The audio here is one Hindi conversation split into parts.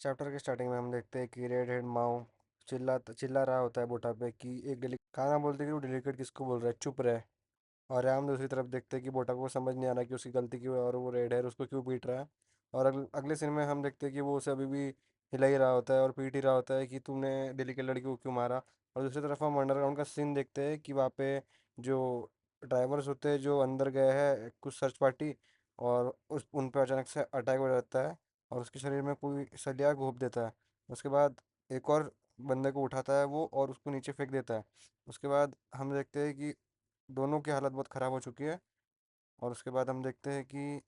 चैप्टर के स्टार्टिंग में हम देखते हैं कि रेड हेड माओ चिल्ला रहा होता है बोटा पे कि एक डेली खाना बोलते हैं कि वो डेलीकेट किसको बोल रहा है, चुप रहे। और हम दूसरी तरफ देखते हैं कि बोटा को समझ नहीं आ रहा कि उसकी गलती क्यों है और वो रेड हेयर उसको क्यों पीट रहा है। और अगले सीन में हम देखते हैं कि वो उसे अभी भी हिला ही रहा होता है और पीट ही रहा होता है कि तुमने दिल्ली के लड़की को क्यों मारा। और दूसरी तरफ हम अंडरग्राउंड का सीन देखते हैं कि वहाँ पे जो ड्राइवर्स होते हैं जो अंदर गए हैं कुछ सर्च पार्टी, और उस उन पर अचानक से अटैक हो जाता है और उसके शरीर में कोई सलिया घोंप देता है। उसके बाद एक और बंदे को उठाता है वो और उसको नीचे फेंक देता है। उसके बाद हम देखते हैं कि दोनों की हालत बहुत ख़राब हो चुकी है। और उसके बाद हम देखते हैं कि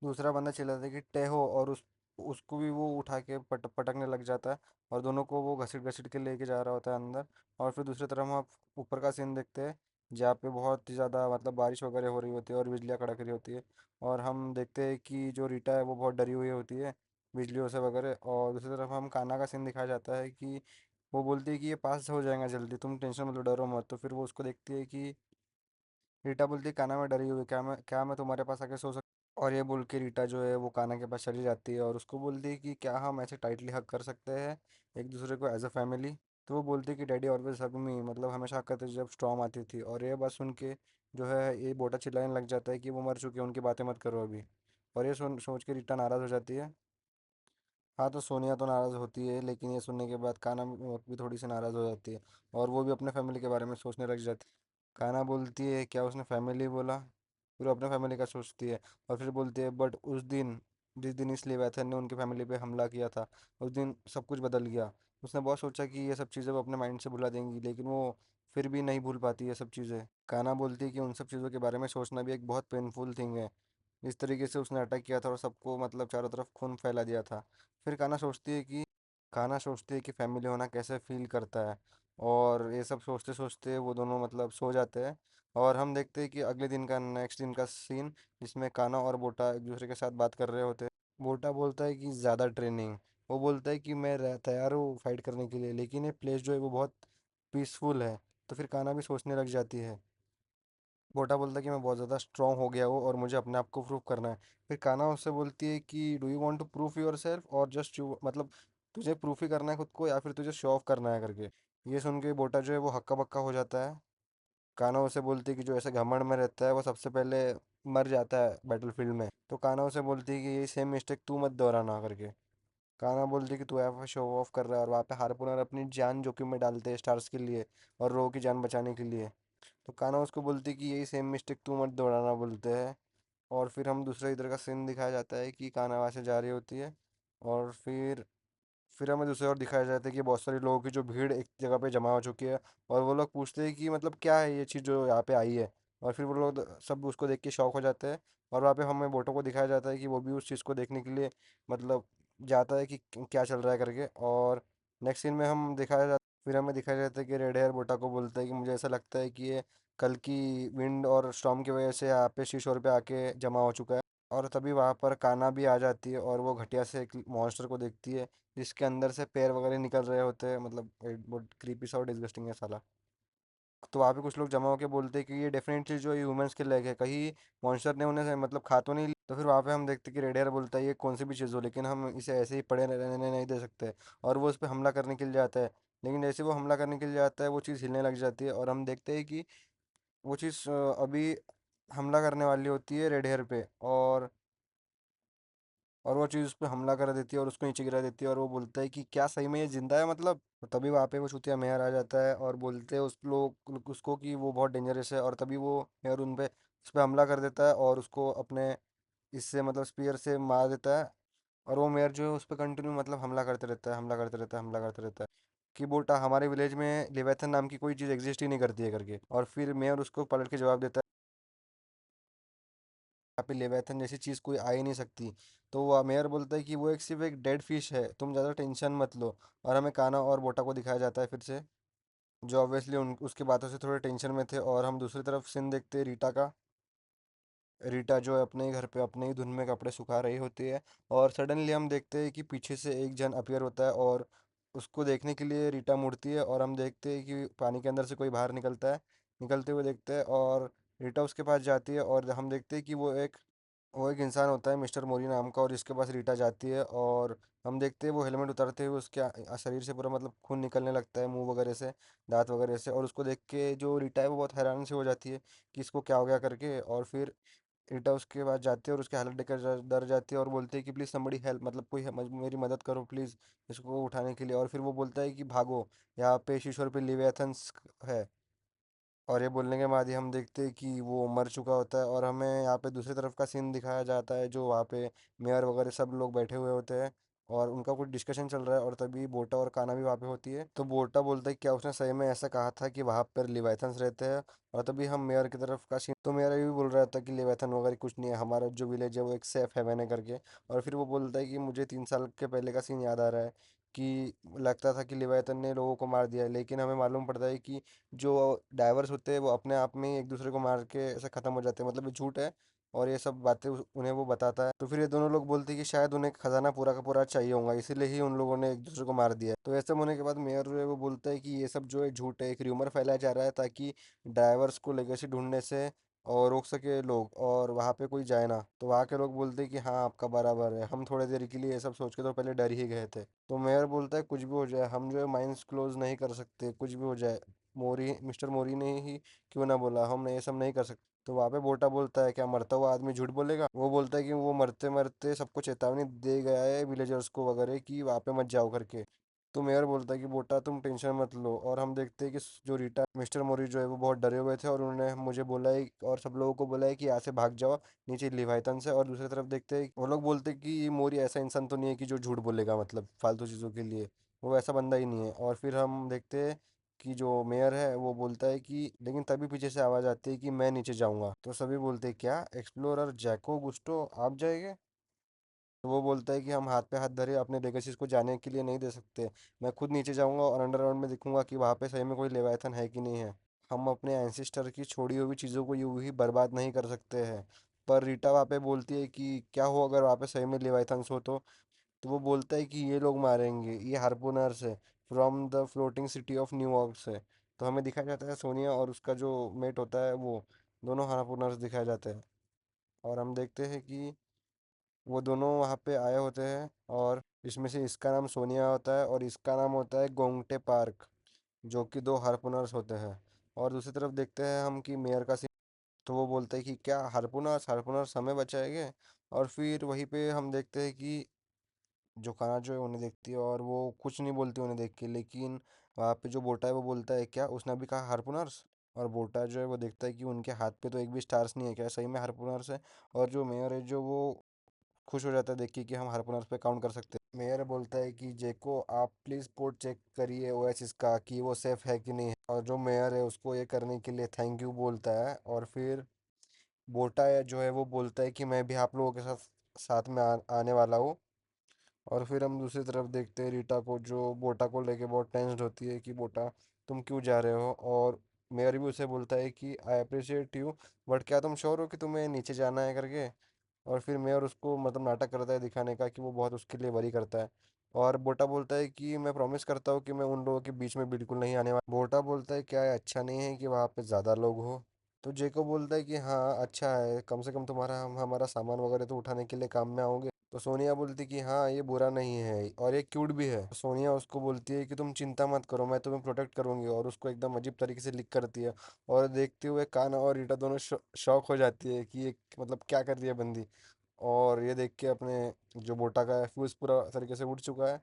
दूसरा बंदा चिल्लाता है कि टेहो, और उसको भी वो उठा के पटकने लग जाता है। और दोनों को वो घसीट घसीट के लेके जा रहा होता है अंदर। और फिर दूसरी तरफ हम ऊपर का सीन देखते हैं जहाँ पे बहुत ही ज़्यादा मतलब बारिश वगैरह हो रही होती है और बिजलियाँ कड़क रही होती है। और हम देखते हैं कि जो रीटा है वो बहुत डरी हुई होती है बिजलियों से वगैरह। और दूसरी तरफ हम कान्हा का सीन दिखाया जाता है कि वो बोलती है कि ये पास हो जाएगा जल्दी, तुम टेंशन मत लो, डरो मत। तो फिर वो उसको देखती है कि रीटा बोलती है कान्हा, मैं डरी हुई, क्या मैं तुम्हारे पास आके सो सकती। और ये बोल के रीटा जो है वो कान्हा के पास चली जाती है और उसको बोलती है कि क्या हम ऐसे टाइटली हग कर सकते हैं एक दूसरे को एज अ फैमिली। तो वो बोलती है कि डैडी ऑलवेज हग मी, मतलब हमेशा हग करते थे जब स्टॉर्म आती थी। और ये बात सुन के जो है ये बोटा चिल्लाने लग जाता है कि वो मर चुके हैं, उनकी बातें मत करो अभी। और ये सोच के रीटा नाराज़ हो जाती है। हाँ, तो सोनिया तो नाराज़ होती है लेकिन ये सुनने के बाद कान्हा भी थोड़ी सी नाराज़ हो जाती है और वो भी अपने फैमिली के बारे में सोचने लग जाती है। कान्हा बोलती है क्या उसने फैमिली बोला, फिर वो अपने फैमिली का सोचती है। और फिर बोलती है बट उस दिन, जिस दिन इस लेविएथन ने उनकी फैमिली पे हमला किया था, उस दिन सब कुछ बदल गया। उसने बहुत सोचा कि ये सब चीज़ें वो अपने माइंड से भुला देंगी लेकिन वो फिर भी नहीं भूल पाती ये सब चीज़ें। कान्हा बोलती है कि उन सब चीज़ों के बारे में सोचना भी एक बहुत पेनफुल थिंग है, जिस तरीके से उसने अटैक किया था और सबको मतलब चारों तरफ खून फैला दिया था। फिर कान्हा सोचती है कि फैमिली होना कैसे फील करता है। और ये सब सोचते सोचते वो दोनों मतलब सो जाते हैं। और हम देखते हैं कि अगले दिन का नेक्स्ट दिन का सीन, जिसमें कान्हा और बोटा एक दूसरे के साथ बात कर रहे होते हैं। बोटा बोलता है कि ज़्यादा ट्रेनिंग, वो बोलता है कि मैं तैयार हूँ फाइट करने के लिए लेकिन ये प्लेस जो है वो बहुत पीसफुल है। तो फिर कान्हा भी सोचने लग जाती है। बोटा बोलता है कि मैं बहुत ज़्यादा स्ट्रांग हो गया हूँ और मुझे अपने आप को प्रूव करना है। फिर कान्हा उससे बोलती है कि do you want to prove yourself और जस्ट यू, मतलब तुझे प्रूफ ही करना है खुद को या फिर तुझे शो ऑफ करना है करके। ये सुन के बोटा जो है वो हक्का बक्का हो जाता है। कान्हा उसे बोलती है कि जो ऐसे घमंड में रहता है वो सबसे पहले मर जाता है बैटलफील्ड में। तो कान्हा उसे बोलती है कि ये सेम मिस्टेक तू मत दोहराना करके। कान्हा बोलती है कि तू ऐसा शो ऑफ कर रहा है और वहाँ पे हार्पूनर अपनी जान जोखिम में डालते हैं स्टार्स के लिए और रो की जान बचाने के लिए। तो कान्हा उसको बोलती है कि यही सेम मिस्टेक तू मत दोहराना बोलते हैं। और फिर हम दूसरे इधर का सीन दिखाया जाता है कि कान्हा वहाँ से जा रही होती है। और फिर हमें दूसरी ओर दिखाया जाता है कि बहुत सारे लोगों की जो भीड़ एक जगह पे जमा हो चुकी है। और वो लोग पूछते हैं कि मतलब क्या है ये चीज़ जो यहाँ पे आई है। और फिर वो लोग सब उसको देख के शौक हो जाते हैं। और वहाँ पे हमें बोटो को दिखाया जाता है कि वो भी उस चीज़ को देखने के लिए मतलब जाता है कि क्या चल रहा है करके। और नेक्स्ट सीन में फिर हमें दिखाया जाता है कि रेड हेयर बोटा को बोलता है कि मुझे ऐसा लगता है कि ये कल की विंड और स्टॉर्म की वजह से यहाँ पे शीशोर पे आके जमा हो चुका है। और तभी वहाँ पर कान्हा भी आ जाती है और वो घटिया से एक मॉन्स्टर को देखती है जिसके अंदर से पैर वगैरह निकल रहे होते हैं, मतलब बहुत क्रीपी सा और डिस्गस्टिंग है साला। तो वहाँ पे कुछ लोग जमा होकर बोलते हैं कि ये डेफिनेटली जो ह्यूमंस के लेग है, कहीं मॉन्स्टर ने उन्हें मतलब खा तो नहीं लिया। तो फिर वहाँ पे हम देखते हैं कि रेडियर बोलता है ये कौन सी भी चीज़ हो लेकिन हम इसे ऐसे ही पड़े रहने नहीं दे सकते। और वो उस पर हमला करने के लिए जाता है। लेकिन जैसे वो हमला करने के लिए जाता है वो चीज़ हिलने लग जाती है और हम देखते हैं कि वो चीज़ अभी हमला करने वाली होती है रेड हेयर पे। और वो चीज़ उस पे हमला कर देती है और उसको नीचे गिरा देती है और वो बोलता है कि क्या सही में ये जिंदा है मतलब। तो तभी वहाँ पे वो चूतिया मेयर आ जाता है और बोलते हैं उसको कि वो बहुत डेंजरस है। और तभी वो मेयर उस पे हमला कर देता है और उसको अपने इससे मतलब स्पीयर से मार देता है। और वो मेयर जो है उस पर कंटिन्यू मतलब हमला करते रहता है, हमला करते रहता है, हमला करते रहता है कि बोलता हमारे विलेज में लेविएथन नाम की कोई चीज़ एग्जिस्ट ही नहीं करती है करके। और फिर मेयर उसको पलट के जवाब देता है यहाँ पे लेविएथन जैसी चीज़ कोई आ ही नहीं सकती। तो वो मेयर बोलता है कि वो एक सिर्फ एक डेड फिश है, तुम ज़्यादा टेंशन मत लो। और हमें काना और बोटा को दिखाया जाता है फिर से, जो ऑब्वियसली उन उसकी बातों से थोड़े टेंशन में थे। और हम दूसरी तरफ सीन देखते हैं रीटा का। रीटा जो है अपने ही घर पे अपने ही धुन में कपड़े सुखा रही होती है। और सडनली हम देखते हैं कि पीछे से एक जन अपीयर होता है और उसको देखने के लिए रीटा मुड़ती है। और हम देखते हैं कि पानी के अंदर से कोई बाहर निकलता है, निकलते हुए देखते हैं। और रीटा उसके पास जाती है और हम देखते हैं कि वो एक वो एक इंसान होता है मिस्टर मोरी नाम का, और इसके पास रीटा जाती है, और हम देखते हैं वो हेलमेट उतारते हुए उसके शरीर से पूरा मतलब खून निकलने लगता है मुंह वगैरह से, दांत वगैरह से, और उसको देख के जो रीटा है वो बहुत हैरान से हो जाती है कि इसको क्या हो गया करके। और फिर रीटा उसके पास जाती है और उसकी हालत देखकर डर जाती है और बोलती है कि प्लीज़ समबडी हेल्प, मतलब कोई मेरी मदद करो प्लीज़ इसको उठाने के लिए। और फिर वो बोलता है कि भागो, यहाँ पे शीशोर पे लिवियाथन्स है। और ये बोलने के बाद ही हम देखते हैं कि वो मर चुका होता है, और हमें यहाँ पे दूसरी तरफ का सीन दिखाया जाता है जो वहाँ पे मेयर वगैरह सब लोग बैठे हुए होते हैं और उनका कुछ डिस्कशन चल रहा है, और तभी बोटा और काना भी वहाँ पे होती है। तो बोटा बोलता है कि क्या उसने सही में ऐसा कहा था कि वहाँ पर लिवाइथन्स रहते हैं। और तभी हम मेयर की तरफ का सीन, तो मेयर ये भी बोल रहा था कि लिवाइथन वगैरह कुछ नहीं है, हमारा जो विलेज है वो एक सेफ है मैंने करके। और फिर वो बोलता है कि मुझे 3 साल के पहले का सीन याद आ रहा है कि लगता था कि लिवाइथन ने लोगों को मार दिया है, लेकिन हमें मालूम पड़ता है कि जो डाइवर्स होते हैं वो अपने आप में ही एक दूसरे को मार के ऐसे खत्म हो जाते हैं, मतलब ये झूठ है। और ये सब बातें उन्हें वो बताता है। तो फिर ये दोनों लोग बोलते हैं कि शायद उन्हें खजाना पूरा का पूरा चाहिए होगा, इसीलिए ही उन लोगों ने एक दूसरे को मार दिया है। तो ऐसा होने के बाद मेयर जो है वो बोलता है कि ये सब जो है झूठ है, एक र्यूमर फैलाया जा रहा है ताकि ड्राइवर्स को लेगेसी ढूंढने से और रोक सके लोग, और वहाँ पे कोई जाए ना। तो वहाँ के लोग बोलते हैं कि हाँ आपका बराबर है, हम थोड़ी देर के लिए ये सब सोच के तो पहले डर ही गए थे। तो मेयर बोलता है कुछ भी हो जाए हम जो है माइंड्स क्लोज नहीं कर सकते, कुछ भी हो जाए। मोरी मिस्टर मोरी ने ही क्यों ना बोला, हम ये सब नहीं कर सकते। तो वहाँ पे बोटा बोलता है क्या मरता हुआ आदमी झूठ बोलेगा? वो बोलता है कि वो मरते मरते सबको चेतावनी दे गया है विलेजर्स को वगैरह कि वहाँ पे मत जाओ करके। तो मेयर बोलता है कि बोटा तुम टेंशन मत लो। और हम देखते हैं कि जो रीटा मिस्टर मोरी जो है वो बहुत डरे हुए थे, और उन्होंने मुझे बोला है और सब लोगों को बोला है कि यहाँ से भाग जाओ नीचे लिवाइतन से। और दूसरी तरफ देखते हैं वो लोग बोलते हैं कि ये मोरी ऐसा इंसान तो नहीं है कि जो झूठ बोलेगा मतलब फालतू चीज़ों के लिए, वो ऐसा बंदा ही नहीं है। और फिर हम देखते हैं कि जो मेयर है वो बोलता है कि लेकिन तभी पीछे से आवाज़ आती है कि मैं नीचे जाऊंगा। तो सभी बोलते हैं क्या एक्सप्लोरर जैको गुस्टो आप जाएंगे? तो वो बोलता है कि हम हाथ पे हाथ धरे अपने लेगेसीज को जाने के लिए नहीं दे सकते, मैं खुद नीचे जाऊंगा और अंडरग्राउंड में देखूंगा कि वहाँ पे सही में कोई लेवायथन है कि नहीं है। हम अपने एंसिस्टर की छोड़ी हुई चीज़ों को यूं ही बर्बाद नहीं कर सकते हैं। पर रीटा वहाँ पे बोलती है कि क्या हो अगर वहाँ पे सही में लेवायथन्स हो तो वो बोलता है कि ये लोग मारेंगे, ये हार्पूनर्स है from the floating city of New York से। तो हमें दिखाया जाता है सोनिया और उसका जो मेट होता है वो दोनों हार्पूनर्स दिखाए जाते हैं। और हम देखते हैं कि वो दोनों वहाँ पे आए होते हैं, और इसमें से इसका नाम सोनिया होता है और इसका नाम होता है गोंगटे पार्क, जो कि दो हार्पूनर्स होते हैं। और दूसरी तरफ देखते हैं हम कि मेयर का सीन, तो वो बोलता है कि क्या हार्पूनर्स हार्पूनर्स हमें बचाएंगे। और फिर वहीं पे हम देखते हैं कि जो काना जो है उन्हें देखती है और वो कुछ नहीं बोलती उन्हें देख के, लेकिन वहाँ पे जो बोटा है वो बोलता है क्या उसने अभी कहा हार्पूनर्स। और बोटा जो है वो देखता है कि उनके हाथ पे तो एक भी स्टार्स नहीं है, क्या सही में हार्पूनर्स है? और जो मेयर है जो वो खुश हो जाता है देख के कि हम हार्पूनर्स पे काउंट कर सकते हैं। मेयर बोलता है कि जेको आप प्लीज़ पोर्ट चेक करिए ओएसिस का कि वो सेफ है कि नहीं है। और जो मेयर है उसको ये करने के लिए थैंक यू बोलता है। और फिर बोटा है जो है वो बोलता है कि मैं भी आप लोगों के साथ साथ में आने वाला हूँ। और फिर हम दूसरी तरफ देखते हैं रीटा को जो बोटा को लेके बहुत टेंस्ड होती है कि बोटा तुम क्यों जा रहे हो। और मेयर भी उसे बोलता है कि आई अप्रिशिएट यू, बट क्या तुम श्योर हो कि तुम्हें नीचे जाना है करके। और फिर मेयर उसको मतलब नाटक करता है दिखाने का कि वो बहुत उसके लिए वरी करता है। और बोटा बोलता है कि मैं प्रॉमिस करता हूँ कि मैं उन लोगों के बीच में बिल्कुल नहीं आने वाला। बोटा बोलता है क्या ये अच्छा नहीं है कि वहाँ पे ज़्यादा लोग हो? तो जेको बोलता है कि हाँ अच्छा है, कम से कम तुम्हारा हम हमारा सामान वगैरह तो उठाने के लिए काम में आओगे। तो सोनिया बोलती कि हाँ ये बुरा नहीं है और ये क्यूट भी है। सोनिया उसको बोलती है कि तुम चिंता मत करो मैं तुम्हें प्रोटेक्ट करूंगी, और उसको एकदम अजीब तरीके से लिक करती है। और देखते हुए काना और रीटा दोनों शौक हो जाती है कि ये मतलब क्या कर रही है बंदी। और ये देख के अपने जो बोटा का है फ्यूज पूरा तरीके से उड़ चुका है।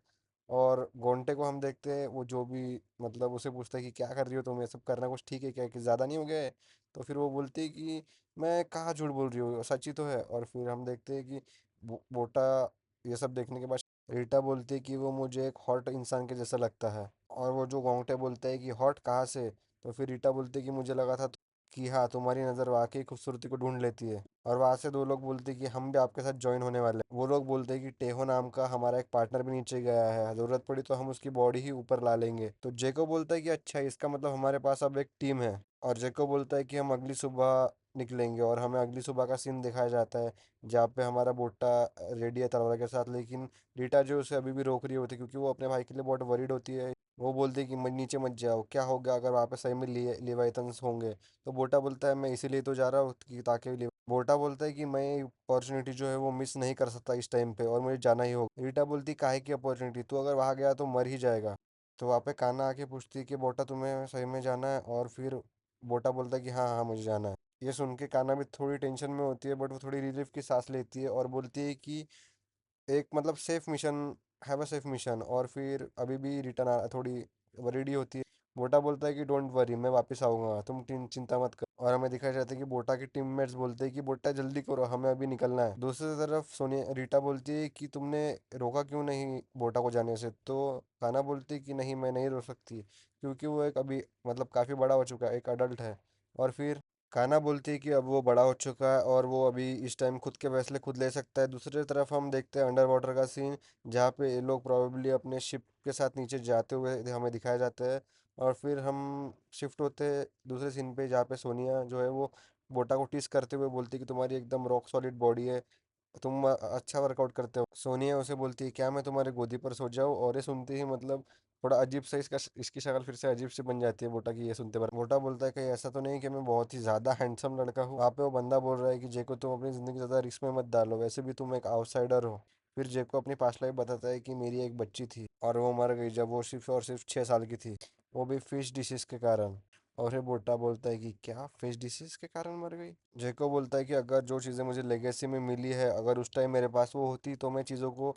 और गोंटे को हम देखते हैं वो जो भी मतलब उसे पूछता है कि क्या कर रही हो तुम, ये सब करना कुछ ठीक है क्या, कि ज़्यादा नहीं हो गया है? तो फिर वो बोलती है कि मैं कहाँ झूठ बोल रही हूँ, सच ही तो है। और फिर हम देखते हैं कि बोटा ये सब देखने के बाद रीटा बोलती है कि वो मुझे एक हॉट इंसान के जैसा लगता है। और वो जो गोंगटे बोलता है कि हॉट कहाँ से? तो फिर रीटा बोलती है कि मुझे लगा था कि हाँ तुम्हारी नज़र वाकई खूबसूरती को ढूंढ लेती है। और वहाँ से दो लोग बोलते हैं कि हम भी आपके साथ ज्वाइन होने वाले हैं। वो लोग बोलते हैं कि टेहो नाम का हमारा एक पार्टनर भी नीचे गया है, ज़रूरत पड़ी तो हम उसकी बॉडी ही ऊपर ला लेंगे। तो जेको बोलता है कि अच्छा इसका मतलब हमारे पास अब एक टीम है। और जेको बोलता है कि हम अगली सुबह निकलेंगे, और हमें अगली सुबह का सीन दिखाया जाता है जहाँ पे हमारा बोटा रेडी है तलवार के साथ, लेकिन रीटा जो उसे अभी भी रोक रही होती है क्योंकि वो अपने भाई के लिए बहुत वरीड होती है। वो बोलती है कि नीचे मत जाओ, क्या होगा अगर वहाँ पे सही में लिवाइटन्स होंगे? तो बोटा बोलता है मैं इसीलिए तो जा रहा हूँ कि ताकि बोटा बोलता है कि मैं ये अपॉर्चुनिटी जो है वो मिस नहीं कर सकता इस टाइम पे, और मुझे जाना ही होगा। रीटा बोलती काहे की अपॉर्चुनिटी, तू अगर वहां गया तो मर ही जाएगा। तो वहाँ पे कान्हा आके पूछती है कि बोटा तुम्हें सही में जाना है, और फिर बोटा बोलता है कि हाँ हाँ मुझे जाना है। ये सुन के कान्हा भी थोड़ी टेंशन में होती है, बट वो थोड़ी रिलीफ की सांस लेती है और बोलती है कि एक मतलब safe mission, have a safe mission. और फिर अभी भी रिटर्न थोड़ी वरीडी होती है। बोटा बोलता है कि डोंट वरी, मैं वापस आऊंगा, तुम चिंता मत कर। और हमें दिखाया जाता है कि बोटा के टीममेट्स बोलते हैं कि बोटा जल्दी करो, हमें अभी निकलना है। दूसरी तरफ सोनिया रीटा बोलती है कि तुमने रोका क्यों नहीं बोटा को जाने से। तो काना बोलती है कि नहीं, मैं नहीं रोक सकती, क्योंकि वो एक अभी मतलब काफ़ी बड़ा हो चुका है, एक अडल्ट है। और फिर कान्हा बोलती है कि अब वो बड़ा हो चुका है और वो अभी इस टाइम खुद के फैसले खुद ले सकता है। दूसरी तरफ हम देखते हैं अंडर वाटर का सीन, जहाँ पे ये लोग प्रोबेबली अपने शिप के साथ नीचे जाते हुए हमें दिखाया जाता है। और फिर हम शिफ्ट होते हैं दूसरे सीन पे, जहाँ पे सोनिया जो है वो बोटा को टीस करते हुए बोलती है कि तुम्हारी एकदम रॉक सॉलिड बॉडी है, तुम अच्छा वर्कआउट करते हो। सोनिया उसे बोलती है क्या मैं तुम्हारे गोदी पर सो जाऊं, और ये सुनते ही मतलब थोड़ा अजीब सा इसकी शक्ल फिर से अजीब सी बन जाती है बोटा की, ये सुनते पर बोटा बोलता है कहीं ऐसा तो नहीं कि मैं बहुत ही ज्यादा हैंडसम लड़का हूँ। वहाँ पे वो बंदा बोल रहा है कि जेको तुम अपनी जिंदगी ज्यादा रिस्क में मत डालो, वैसे भी तुम एक आउटसाइडर हो। फिर जेको अपनी पास्ट लाइफ बताता है कि मेरी एक बच्ची थी और वो मर गई जब वो सिर्फ और सिर्फ 6 साल की थी, वो भी फिश डिसीज के कारण। और फिर बोटा बोलता है कि क्या फिश डिसीज के कारण मर गई। जेको बोलता है कि अगर जो चीज़ें मुझे लेगेसी में मिली है, अगर उस टाइम मेरे पास वो होती तो मैं चीज़ों को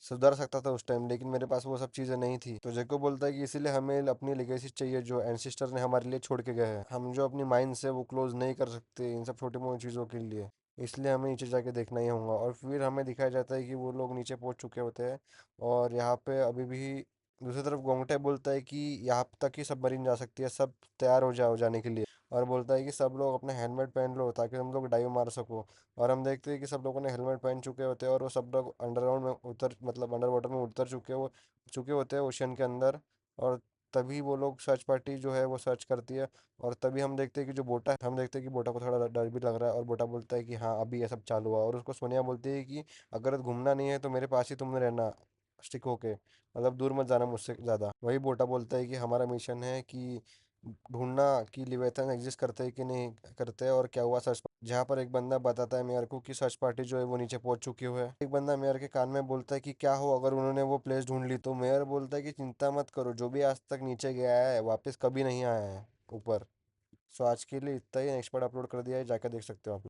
सुधार सकता था उस टाइम, लेकिन मेरे पास वो सब चीज़ें नहीं थी। तो जेको बोलता है कि इसीलिए हमें अपनी लेगेसी चाहिए जो एंसेस्टर ने हमारे लिए छोड़ के गए हैं। हम जो अपनी माइंड से वो क्लोज नहीं कर सकते इन सब छोटी मोटी चीज़ों के लिए, इसलिए हमें नीचे जाके देखना ही होगा। और फिर हमें दिखाया जाता है कि वो लोग नीचे पहुंच चुके होते हैं, और यहाँ पे अभी भी दूसरी तरफ गोंगटे बोलता है कि यहाँ तक ही सबमरीन जा सकती है, सब तैयार हो जाओ जाने के लिए। और बोलता है कि सब लोग अपने हेलमेट पहन लो ताकि हम लोग डाइव मार सको। और हम देखते हैं कि सब लोगों ने हेलमेट पहन चुके होते हैं, और वो सब लोग अंडरग्राउंड में उतर मतलब अंडर वाटर में उतर चुके होते हैं ओशन के अंदर। और तभी वो लोग सर्च पार्टी जो है वो सर्च करती है। और तभी हम देखते हैं कि जो बोटा है, हम देखते हैं कि बोटा को थोड़ा डर भी लग रहा है, और बोटा बोलता है कि हाँ अभी ये सब चालू हुआ। और उसको सोनिया बोलती है कि अगर घूमना नहीं है तो मेरे पास ही तुमने रहना, स्टिक होके, मतलब दूर मत जाना मुझसे ज़्यादा। वही बोटा बोलता है कि हमारा मिशन है कि ढूंढना कि लिवेथन एग्जिस्ट करते हैं कि नहीं करते, और क्या हुआ सर्च। जहाँ पर एक बंदा बताता है मेयर को कि सर्च पार्टी जो है वो नीचे पहुंच चुकी है। एक बंदा मेयर के कान में बोलता है कि क्या हो अगर उन्होंने वो प्लेस ढूंढ ली। तो मेयर बोलता है कि चिंता मत करो, जो भी आज तक नीचे गया है वापस कभी नहीं आया है ऊपर। सो आज के लिए इतना ही, नेक्स्ट पार्ट अपलोड कर दिया है, जाकर देख सकते हो आप।